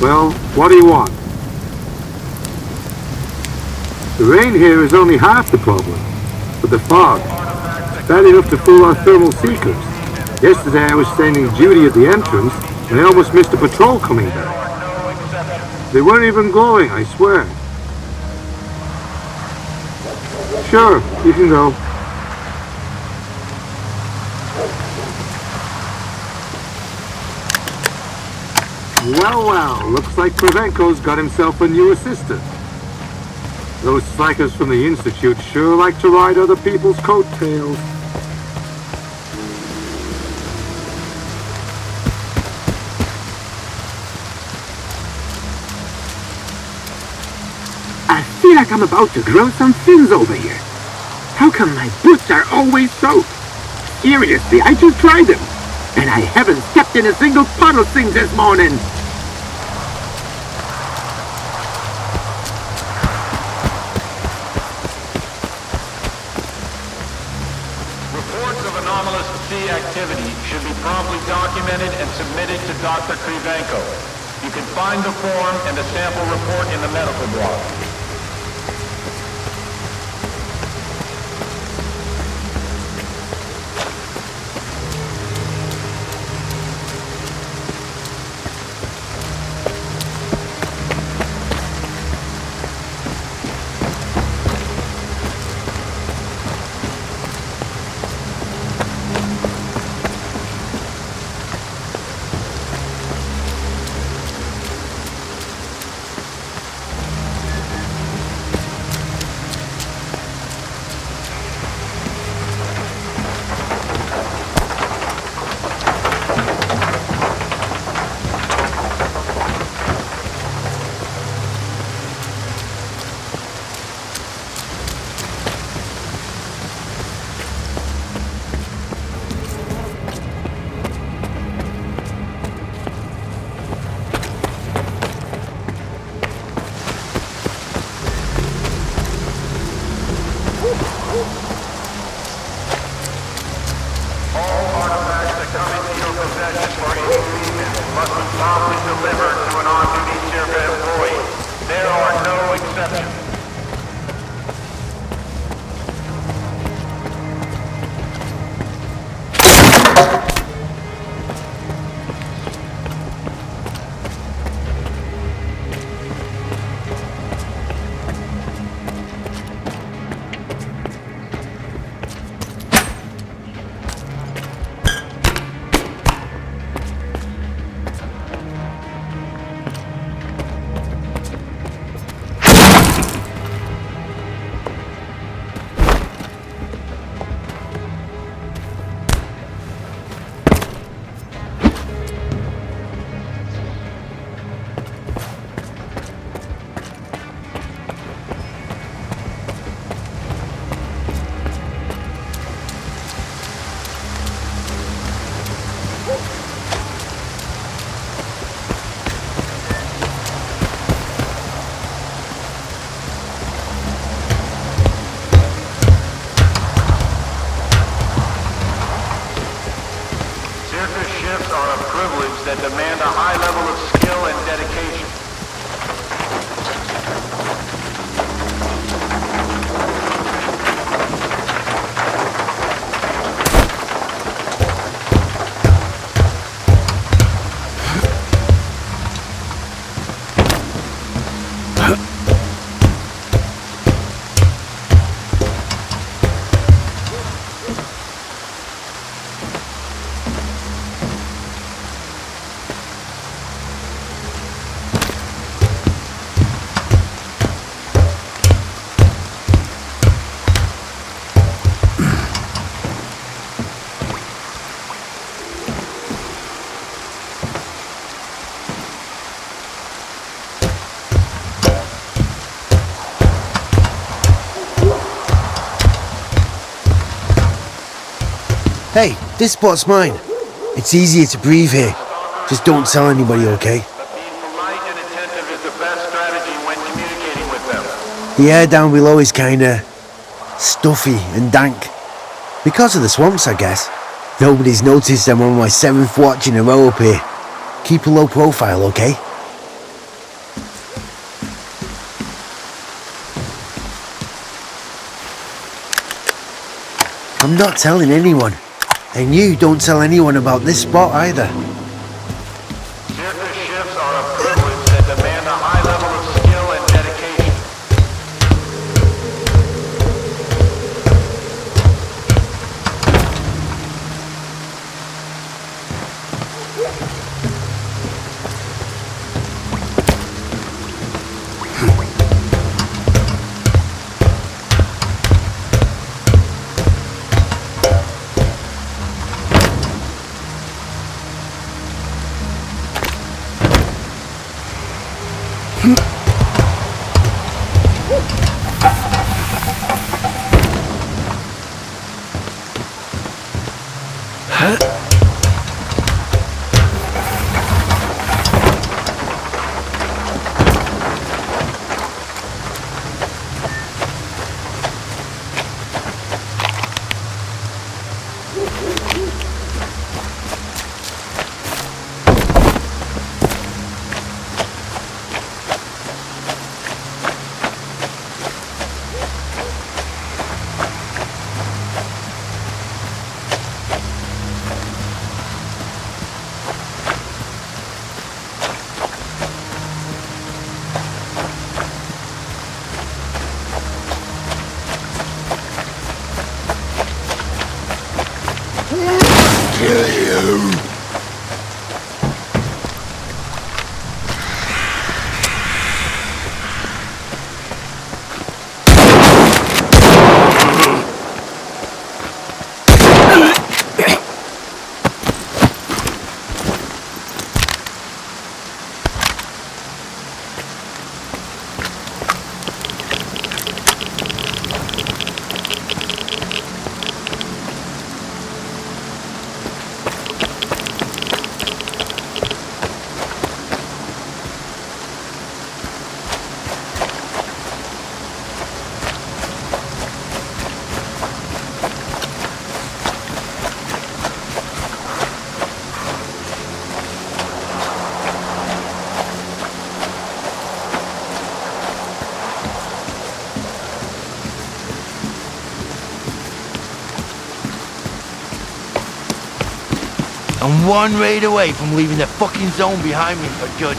Well, what do you want? The rain here is only half the problem, but the fog, bad enough to fool our thermal seekers. Yesterday I was standing duty at the entrance, and I almost missed a patrol coming back. They weren't even glowing, I swear. Sure, you can go. Well, looks like Kravenko's got himself a new assistant. Those slackers from the Institute sure like to ride other people's coattails. I feel like I'm about to grow some fins over here. How come my boots are always soaked? Seriously, I just tried them, and I haven't stepped in a single puddle since this morning. Reports of anomalous sea activity should be promptly documented and submitted to Dr. Kravenko. You can find the form and the sample report in the medical block. That demand a high level of skill and dedication. Hey, this spot's mine. It's easier to breathe here. Just don't tell anybody, okay? Being polite and attentive is the best strategy when communicating with them. The air down below is kinda stuffy and dank. Because of the swamps, I guess. Nobody's noticed I'm on my 7th watch in a row up here. Keep a low profile, okay? I'm not telling anyone. And you don't tell anyone about this spot either. Circus shifts are a privilege that demand a high level of skill and dedication. I'm one raid away from leaving the fucking zone behind me for good.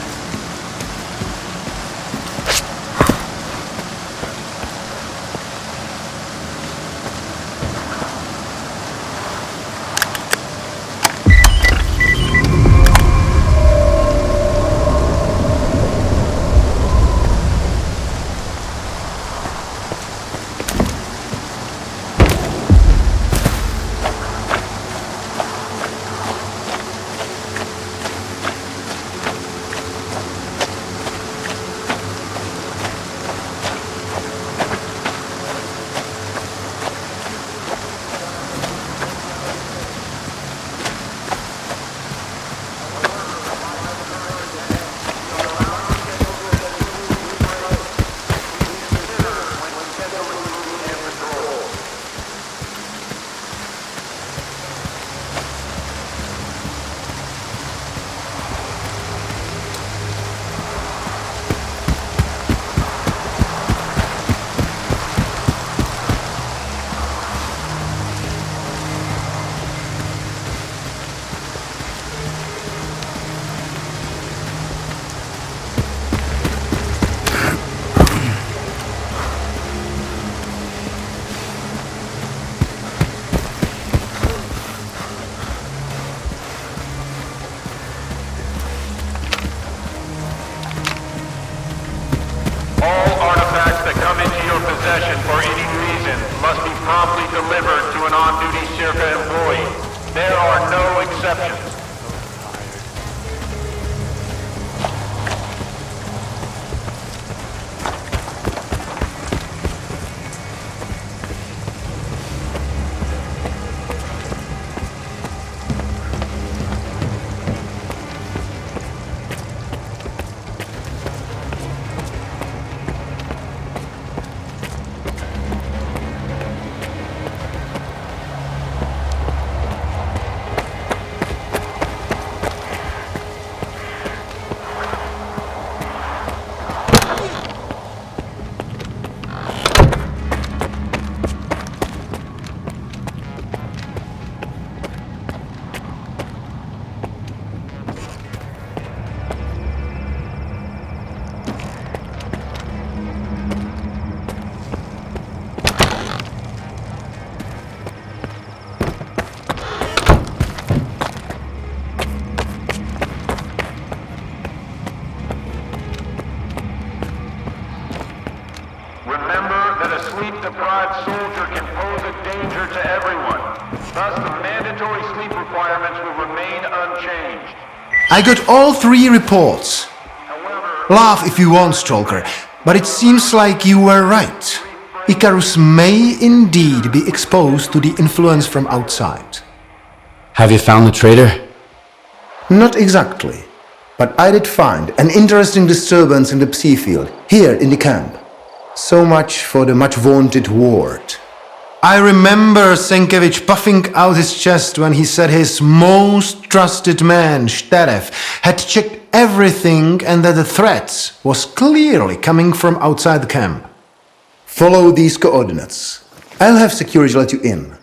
possession for any reason must be promptly delivered to an on-duty S.T.A.L.K.E.R employee. There are no exceptions. requirements will remain unchanged. I got all 3 reports. Laugh if you want, Stalker, but it seems like you were right. Icarus may indeed be exposed to the influence from outside. Have you found the traitor? Not exactly, but I did find an interesting disturbance in the psi field, here in the camp. So much for the much-vaunted ward. I remember Senkevich puffing out his chest when he said his most trusted man, S.T.A.L.K.E.R, had checked everything and that the threat was clearly coming from outside the camp. Follow these coordinates. I'll have security let you in.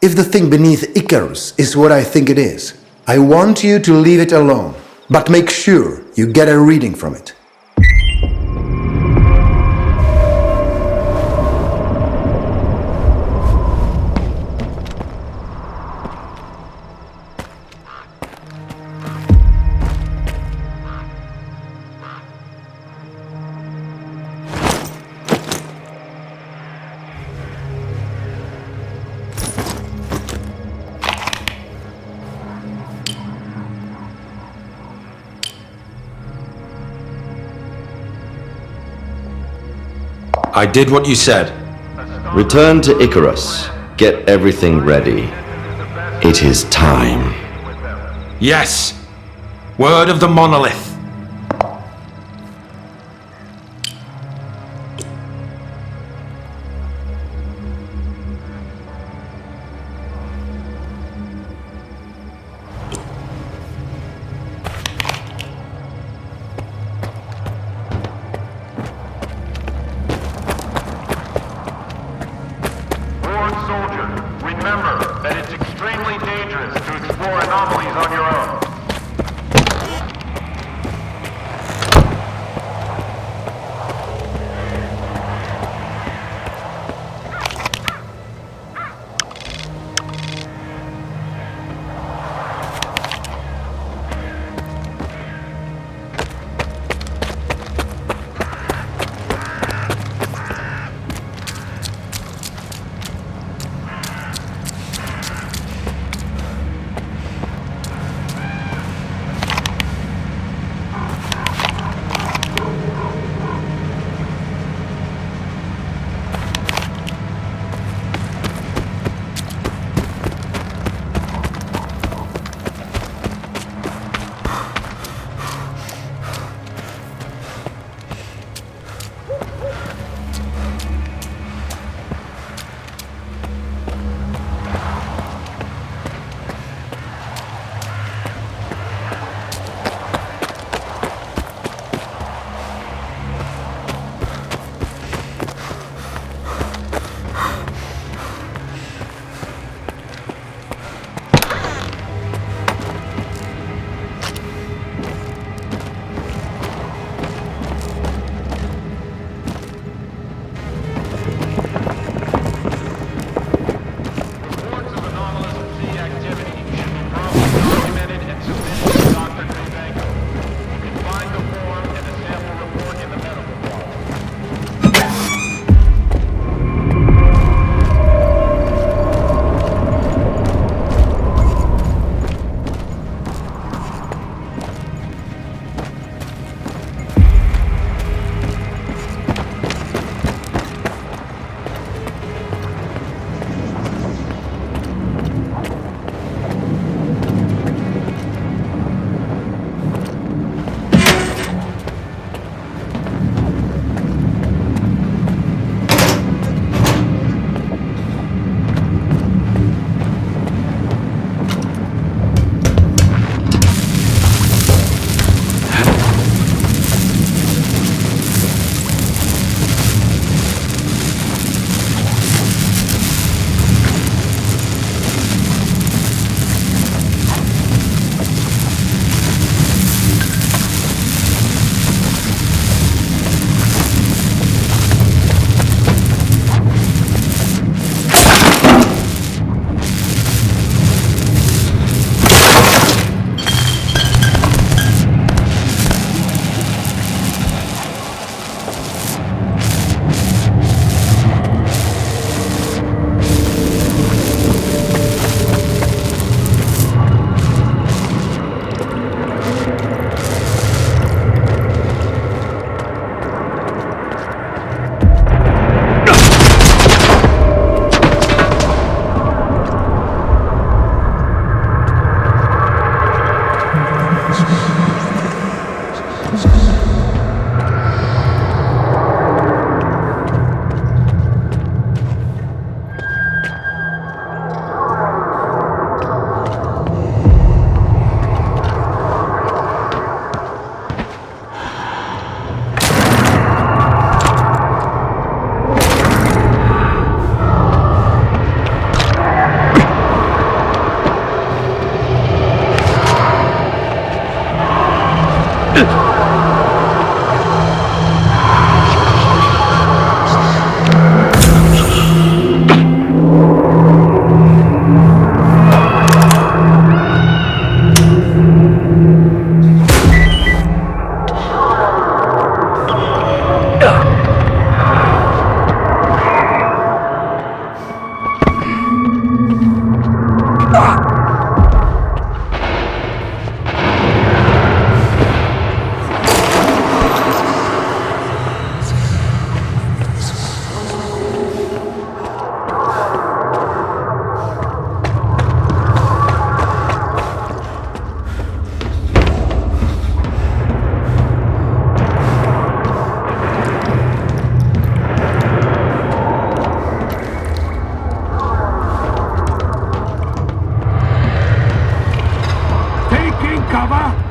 If the thing beneath Icarus is what I think it is, I want you to leave it alone, but make sure you get a reading from it. I did what you said. Return to Icarus. Get everything ready. It is time. Yes. Word of the monolith. Soldier, remember that it's extremely dangerous to explore anomalies on your own. cover!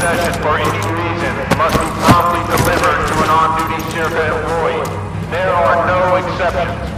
possession for any reason must be promptly delivered to an on-duty S.T.A.L.K.E.R employee. There are no exceptions.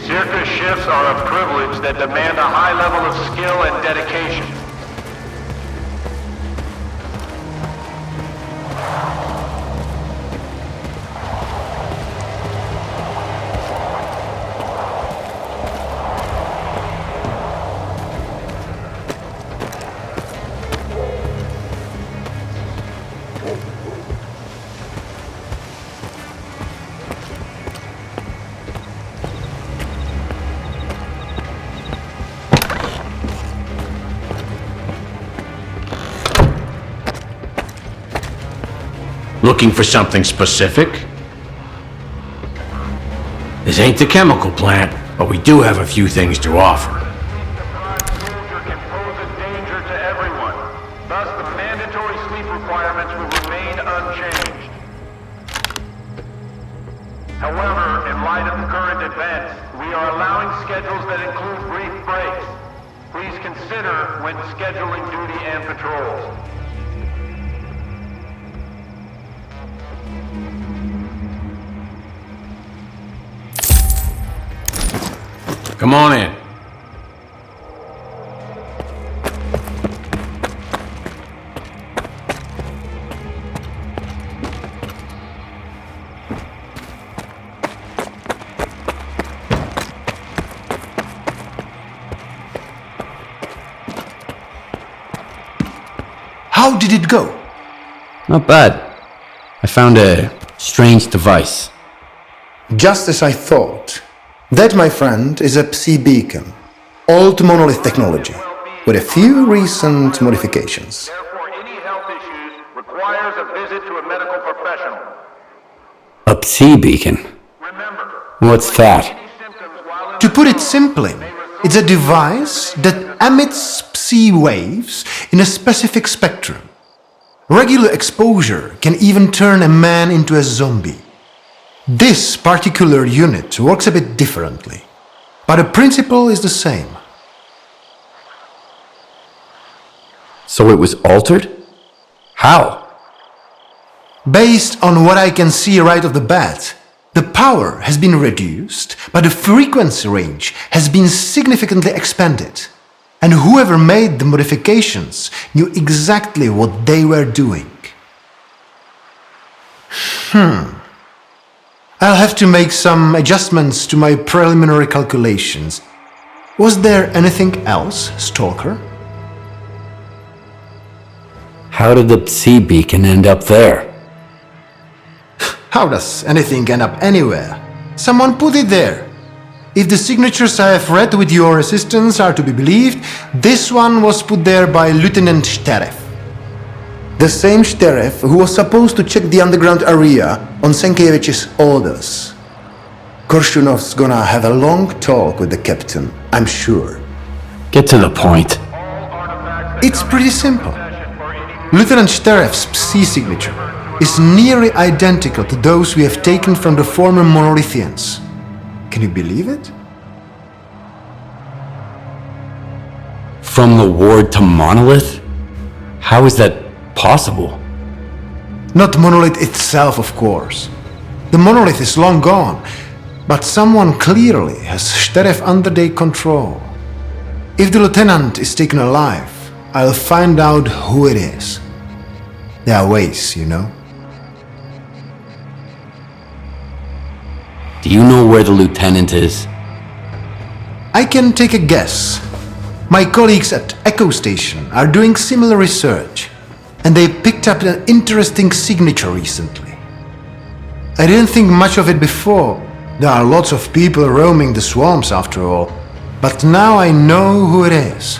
Circus shifts are a privilege that demand a high level of skill and dedication. Looking for something specific? This ain't the chemical plant, but we do have a few things to offer. Soldier can pose a danger to everyone. Thus, the mandatory sleep requirements will remain unchanged. However, in light of the current events, we are allowing schedules that include brief breaks. Please consider when scheduling duty and patrols. Come on in. How did it go? Not bad. I found a strange device. Just as I thought. That, my friend, is a Psi beacon. Old monolith technology, with a few recent modifications. Therefore, any health issues requires a visit to a medical professional. A Psi beacon? Remember, What's that? any symptoms while in To put it simply, it's a device that emits Psi waves in a specific spectrum. Regular exposure can even turn a man into a zombie. This particular unit works a bit differently, but the principle is the same. So it was altered? How? Based on what I can see right off the bat, the power has been reduced, but the frequency range has been significantly expanded. And whoever made the modifications knew exactly what they were doing. I'll have to make some adjustments to my preliminary calculations. Was there anything else, Stalker? How did the Psi beacon end up there? How does anything end up anywhere? Someone put it there. If the signatures I have read with your assistance are to be believed, this one was put there by Lieutenant S.T.A.L.K.E.R. The same S.T.A.L.K.E.R who was supposed to check the underground area on Sienkiewicz's orders. Korshunov's gonna have a long talk with the captain, I'm sure. Get to the point. It's pretty simple. Lieutenant S.T.A.L.K.E.'s Psi signature is nearly identical to those we have taken from the former Monolithians. Can you believe it? From the ward to monolith? How is that possible? Not Monolith itself, of course. The Monolith is long gone, but someone clearly has S.T.A.L.K.E.R under their control. If the lieutenant is taken alive, I'll find out who it is. There are ways, you know. Do you know where the lieutenant is? I can take a guess. My colleagues at Echo Station are doing similar research, and they picked up an interesting signature recently. I didn't think much of it before. There are lots of people roaming the swamps after all, but now I know who it is.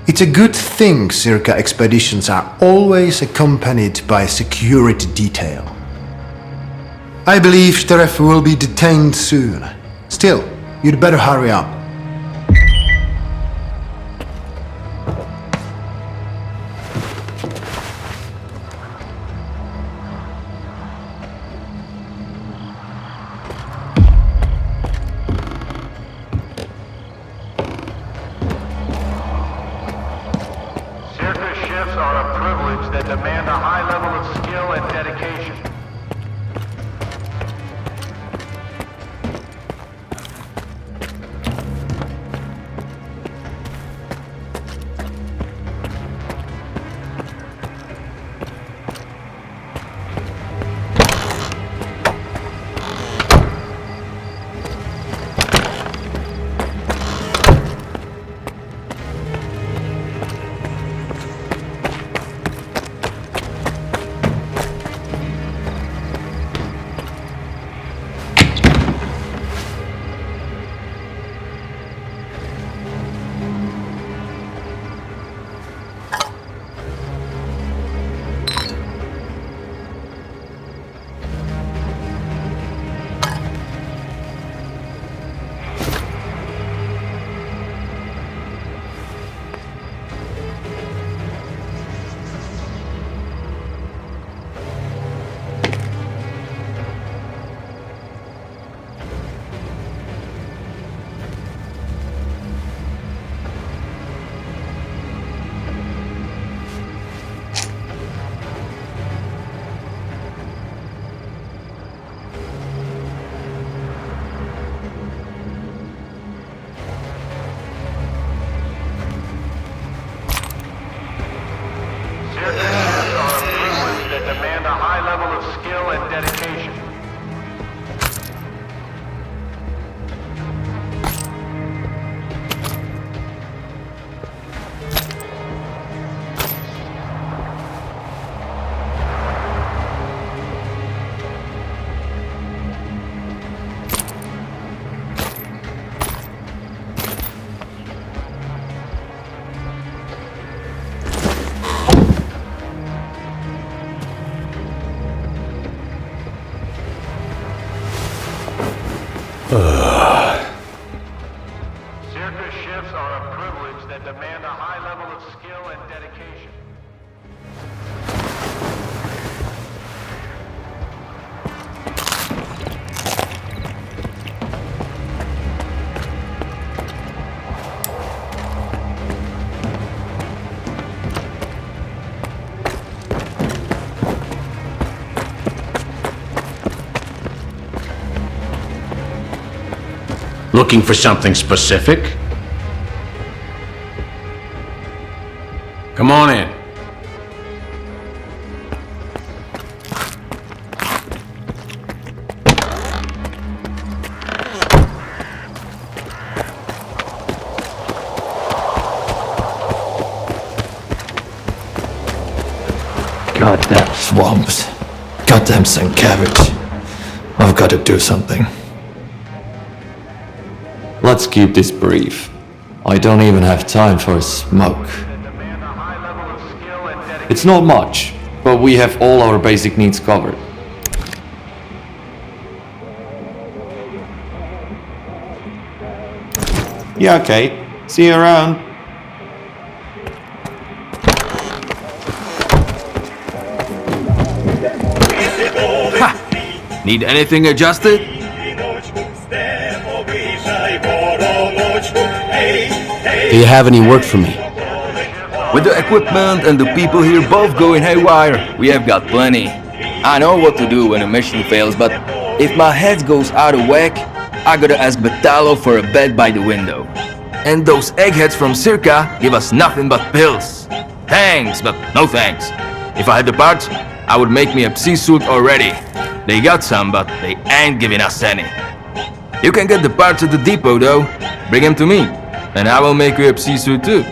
It's a good thing Circa expeditions are always accompanied by a security detail. I believe S.T.A.L.K.E.R will be detained soon. Still, you'd better hurry up. Circus shifts are a privilege that demand a high level of skill and dedication. Circus shifts are a privilege that demand a high level of skill and dedication. Looking for something specific? Come on in. Goddamn swamps. Goddamn Sienkiewicz. I've got to do something. Let's keep this brief. I don't even have time for a smoke. It's not much, but we have all our basic needs covered. Yeah, okay. See you around. Need anything adjusted? Do you have any work for me? With the equipment and the people here both going haywire, we have got plenty. I know what to do when a mission fails, but if my head goes out of whack, I gotta ask Batalo for a bed by the window. And those eggheads from S.T.A.L.K.E.R give us nothing but pills. Thanks, but no thanks. If I had the parts, I would make me a psi suit already. They got some, but they ain't giving us any. You can get the parts at the depot though. Bring them to me, and I will make you a psi suit too.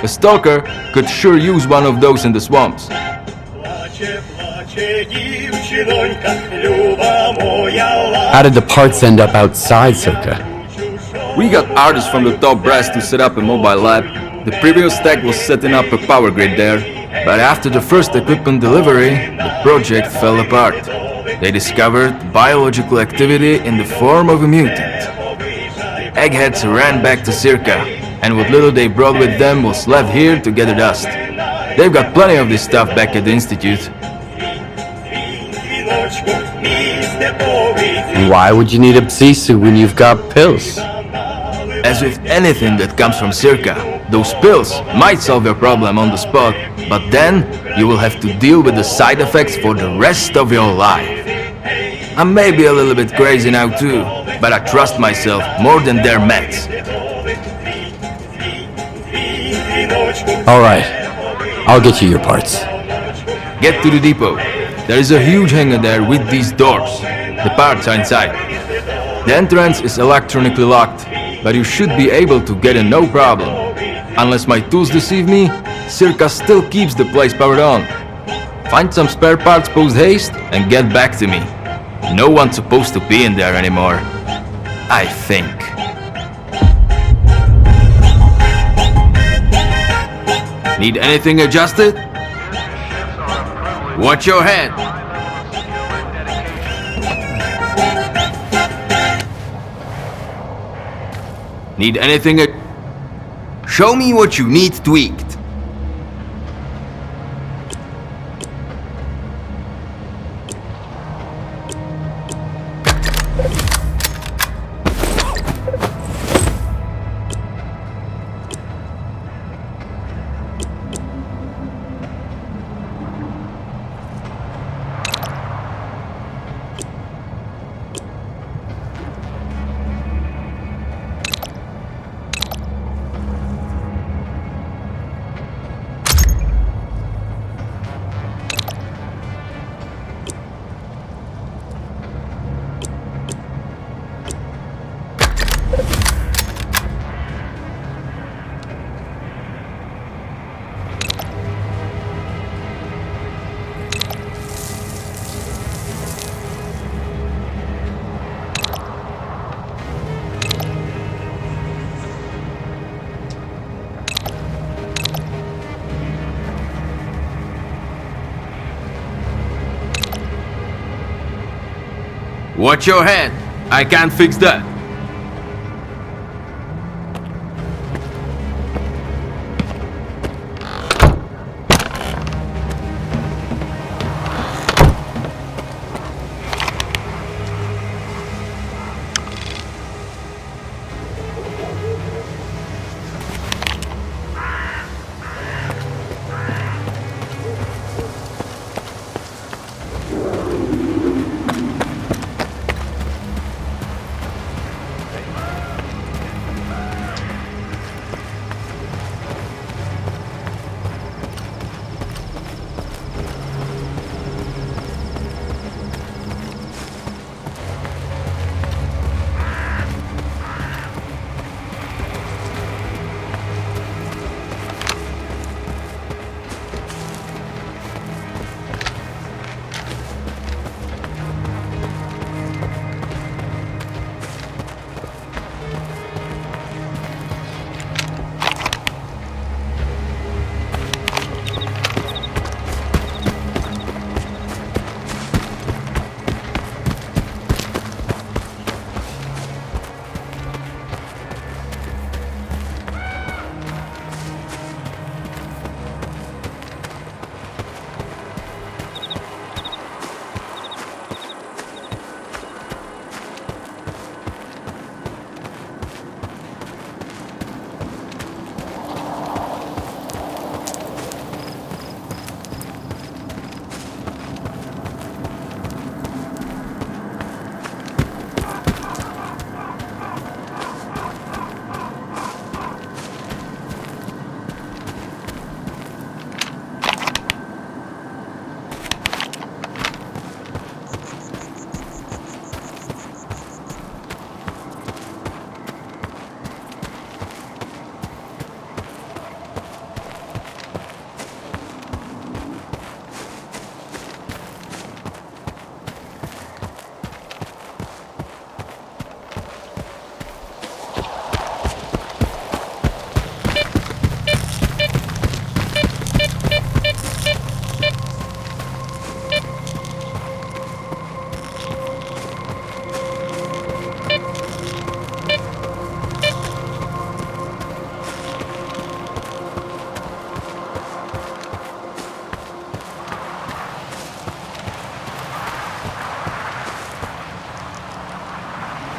A stalker could sure use one of those in the swamps. How did the parts end up outside S.T.A.L.K.E.R? We got artists from the top brass to set up a mobile lab. The previous tech was setting up a power grid there, but after the first equipment delivery, the project fell apart. They discovered biological activity in the form of a mutant. Eggheads ran back to S.T.A.L.K.E.R, and what little they brought with them was left here to gather dust. They've got plenty of this stuff back at the Institute. Why would you need a psi suit when you've got pills? As with anything that comes from S.T.A.L.K.E.R, those pills might solve your problem on the spot, but then you will have to deal with the side effects for the rest of your life. I may be a little bit crazy now too, but I trust myself more than their meds. Alright, I'll get you your parts. Get to the depot. There is a huge hangar there with these doors. The parts are inside. The entrance is electronically locked, but you should be able to get in no problem. Unless my tools deceive me, S.T.A.L.K.E.R still keeps the place powered on. Find some spare parts post-haste and get back to me. No one's supposed to be in there anymore. I think. Need anything adjusted? Watch your head. Need anything? Show me what you need tweaked. Watch your head. I can't fix that.